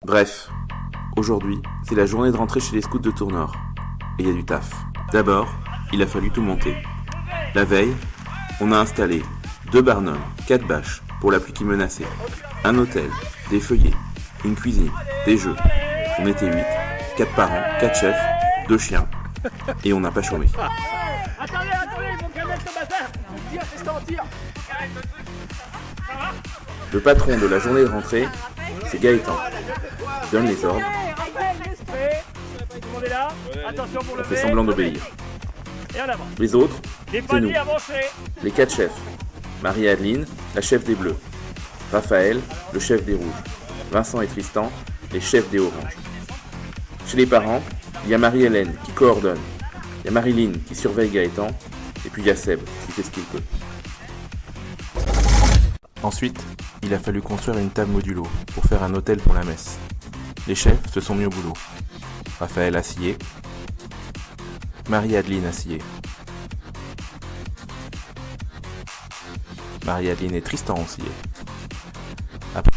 Bref, aujourd'hui, c'est la journée de rentrée chez les scouts de Tournord. Et il y a du taf. D'abord, il a fallu tout monter. La veille, on a installé 2 barnums, 4 bâches pour la pluie qui menaçait, un hôtel, des feuillets, une cuisine, des jeux. On était 8, 4 parents, 4 chefs, 2 chiens, et on n'a pas chômé. Attendez, ils vont calmer ce bazar. Tire, tire. Le patron de la journée de rentrée, c'est Gaëtan. Il donne les ordres. On fait semblant d'obéir. Les autres, c'est nous. Les 4 chefs. Marie-Adeline, la chef des Bleus. Raphaël, le chef des Rouges. Vincent et Tristan, les chefs des Oranges. Chez les parents, il y a Marie-Hélène qui coordonne. Il y a Marilyn qui surveille Gaëtan. Et puis il y a Seb qui fait ce qu'il peut. Ensuite, il a fallu construire une table modulo pour faire un hôtel pour la messe. Les chefs se sont mis au boulot. Raphaël a scié. Marie-Adeline a scié. Marie-Adeline et Tristan ont scié. Après,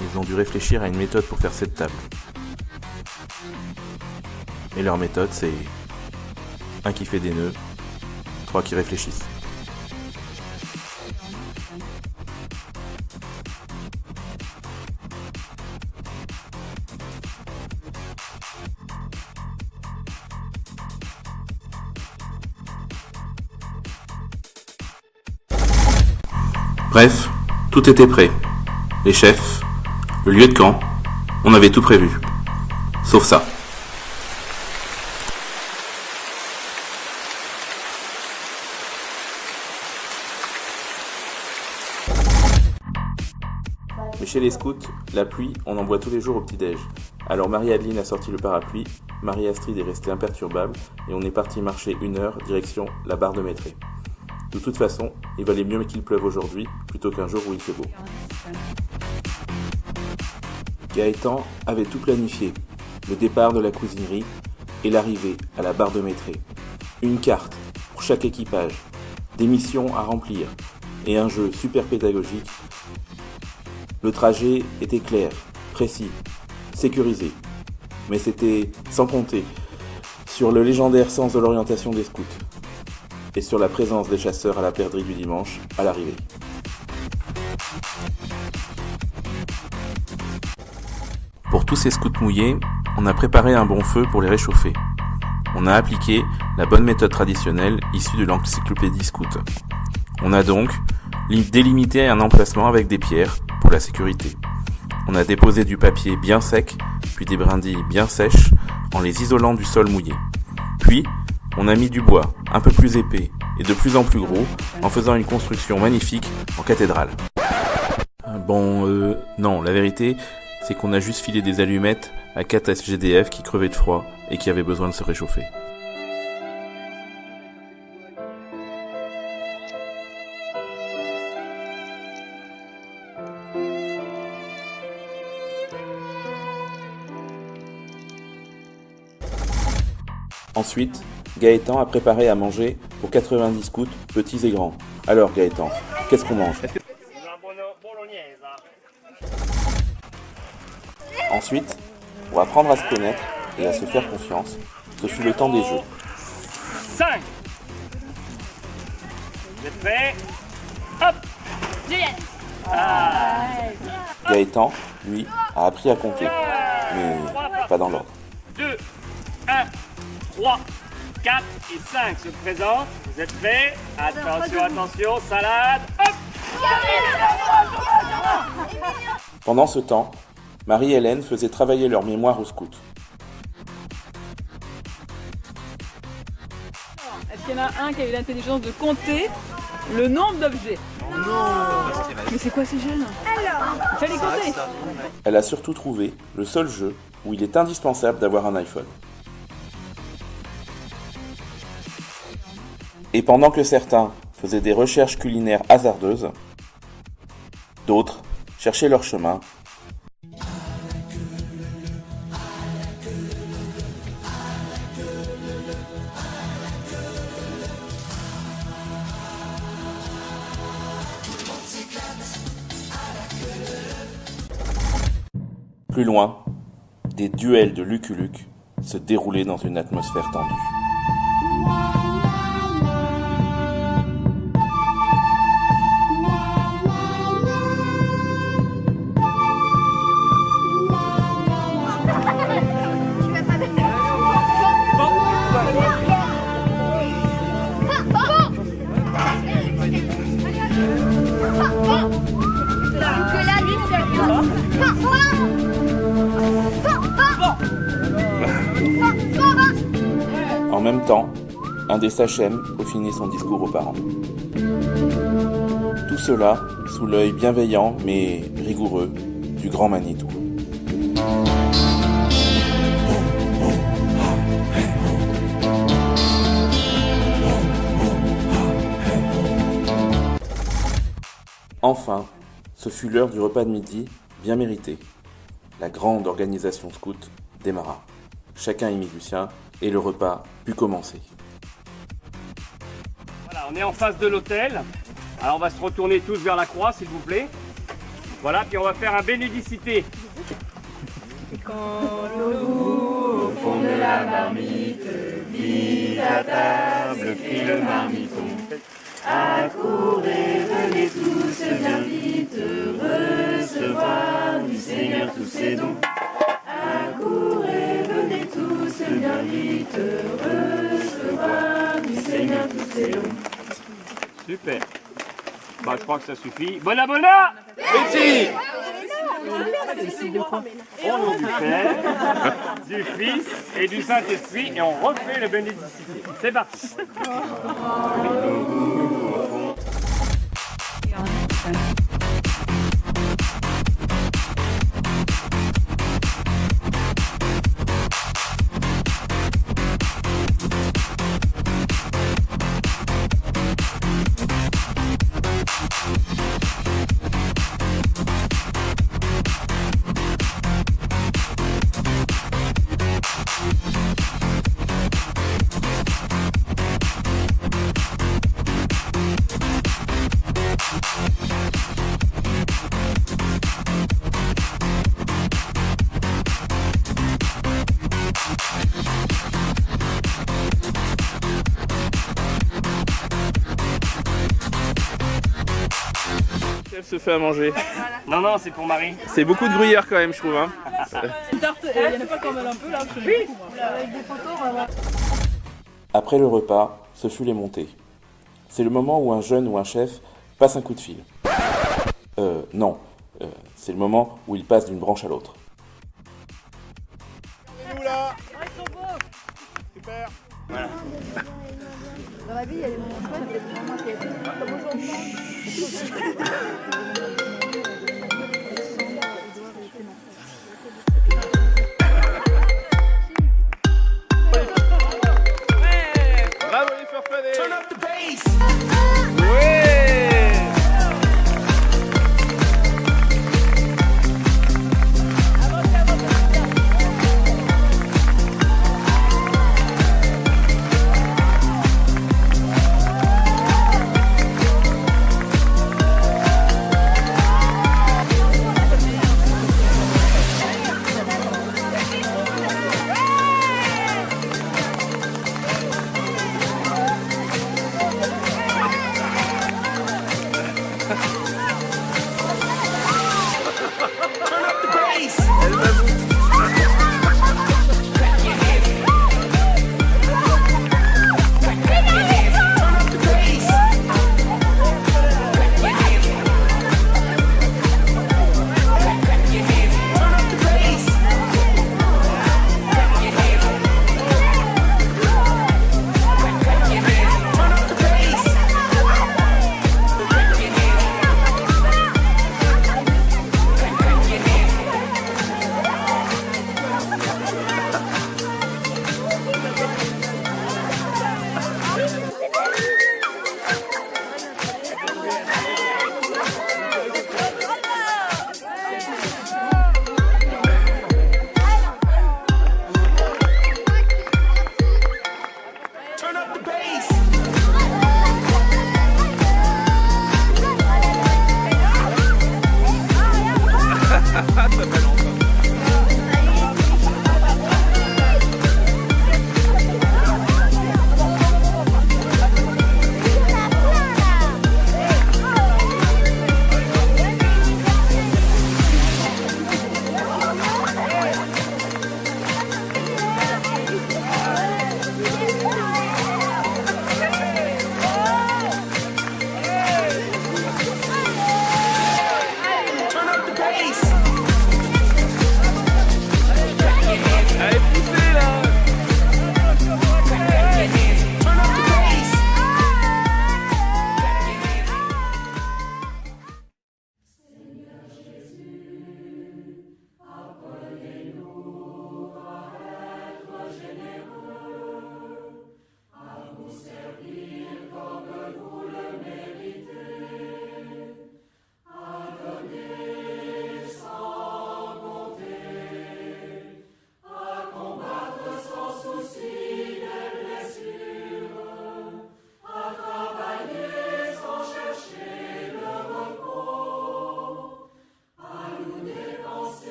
ils ont dû réfléchir à une méthode pour faire cette table. Et leur méthode, c'est 1 qui fait des nœuds, 3 qui réfléchissent. Bref, tout était prêt. Les chefs, le lieu de camp, on avait tout prévu. Sauf ça. Mais chez les scouts, la pluie, on en boit tous les jours au petit-déj. Alors Marie-Adeline a sorti le parapluie, Marie-Astrid est restée imperturbable et on est parti marcher 1 heure direction la barre de Métré. De toute façon, il valait mieux qu'il pleuve aujourd'hui plutôt qu'un jour où il fait beau. Gaëtan avait tout planifié, le départ de la cuisinerie et l'arrivée à la barre de Métré. Une carte pour chaque équipage, des missions à remplir et un jeu super pédagogique. Le trajet était clair, précis, sécurisé, mais c'était sans compter sur le légendaire sens de l'orientation des scouts et sur la présence des chasseurs à la perdrix du dimanche à l'arrivée. Pour tous ces scouts mouillés, on a préparé un bon feu pour les réchauffer. On a appliqué la bonne méthode traditionnelle issue de l'encyclopédie scout. On a donc délimité un emplacement avec des pierres pour la sécurité. On a déposé du papier bien sec, puis des brindilles bien sèches en les isolant du sol mouillé. Puis, on a mis du bois un peu plus épais et de plus en plus gros en faisant une construction magnifique en cathédrale. Non, la vérité, c'est qu'on a juste filé des allumettes à 4 SGDF qui crevaient de froid et qui avaient besoin de se réchauffer. Ensuite, Gaëtan a préparé à manger pour 90 scouts, petits et grands. Alors Gaëtan, qu'est-ce qu'on mange ? Ensuite, on va apprendre à se connaître et à se faire confiance. Ce fut le temps des jeux. 5. Vous êtes prêts ? Hop ! Juliette. Gaëtan, lui, a appris à compter, mais pas dans l'ordre. 2, 1, 3, 4 et 5 se présentent. Vous êtes prêts ? Attention, salade, hop ! Pendant ce temps, Marie-Hélène faisait travailler leur mémoire aux scouts. Est-ce qu'il y en a un qui a eu l'intelligence de compter le nombre d'objets ? Mais c'est quoi ces jeunes ? Il fallait compter. Elle a surtout trouvé le seul jeu où il est indispensable d'avoir un iPhone. Et pendant que certains faisaient des recherches culinaires hasardeuses, d'autres cherchaient leur chemin. Plus loin, des duels de Lucky Luke se déroulaient dans une atmosphère tendue. En même temps, un des sachems peaufinait son discours aux parents. Tout cela sous l'œil bienveillant mais rigoureux du grand Manitou. Enfin, ce fut l'heure du repas de midi, bien mérité. La grande organisation scout démarra. Chacun y mit du sien et le repas put commencer. Voilà, on est en face de l'hôtel. Alors on va se retourner tous vers la croix, s'il vous plaît. Voilà, puis on va faire un bénédicité. Quand le loup au fond de la marmite vit à table, crie le marmiton. Accourez, venez tous bien vite recevoir du Seigneur tous ses dons. Accourez, venez tous bien vite recevoir du Seigneur tous ses dons. Super. Bah, je crois que ça suffit. Bon abonnement. Merci. Au nom du Père, du Fils et du Saint-Esprit, et on refait le bénédicité. C'est parti. Elle se fait à manger. Non, non, c'est pour Marie. C'est beaucoup de gruyère quand même, je trouve. Hein. Une tarte, il n'y en a pas quand même un peu là, parce que j'ai beaucoup, moi. Avec des photos, on va voir. Après le repas, ce fut les montées. C'est le moment où un jeune ou un chef passe un coup de fil. Non. C'est le moment où il passe d'une branche à l'autre. Nous là. Super. Voilà. Dans la vie, il y a des moments chouettes, il y a des moments qui comme aujourd'hui. Bravo les farfadets. Turn up the bass. Ça s'appelle enfin.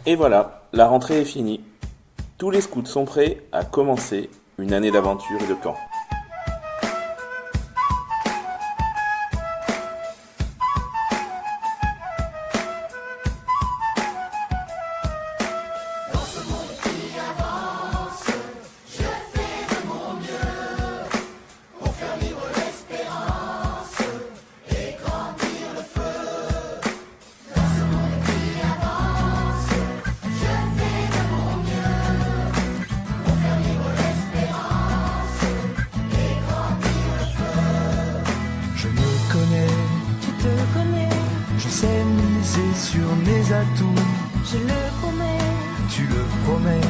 Et voilà, la rentrée est finie. Tous les scouts sont prêts à commencer une année d'aventure et de camp. Je sais miser sur mes atouts. Je le promets, Tu le promets.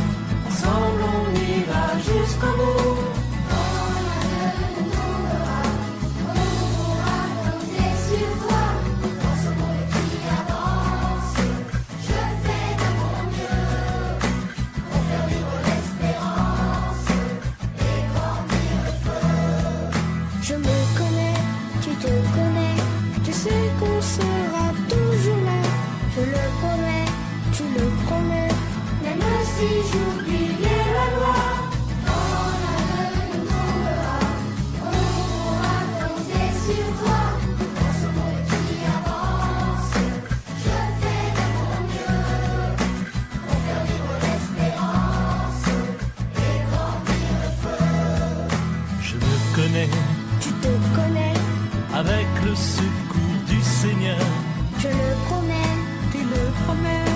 ensemble on ira jusqu'au bout. Je me connais, tu te connais, tu sais qu'on sera toujours là. Je le promets, tu le promets, même si j'oubliais la loi. On pourra compter sur toi. Dans ce monde qui avance, je fais de mon mieux pour faire vivre l'espérance et grandir le feu. Je me connais Tu te connais, avec le secours du Seigneur. je le promets, Tu le promets.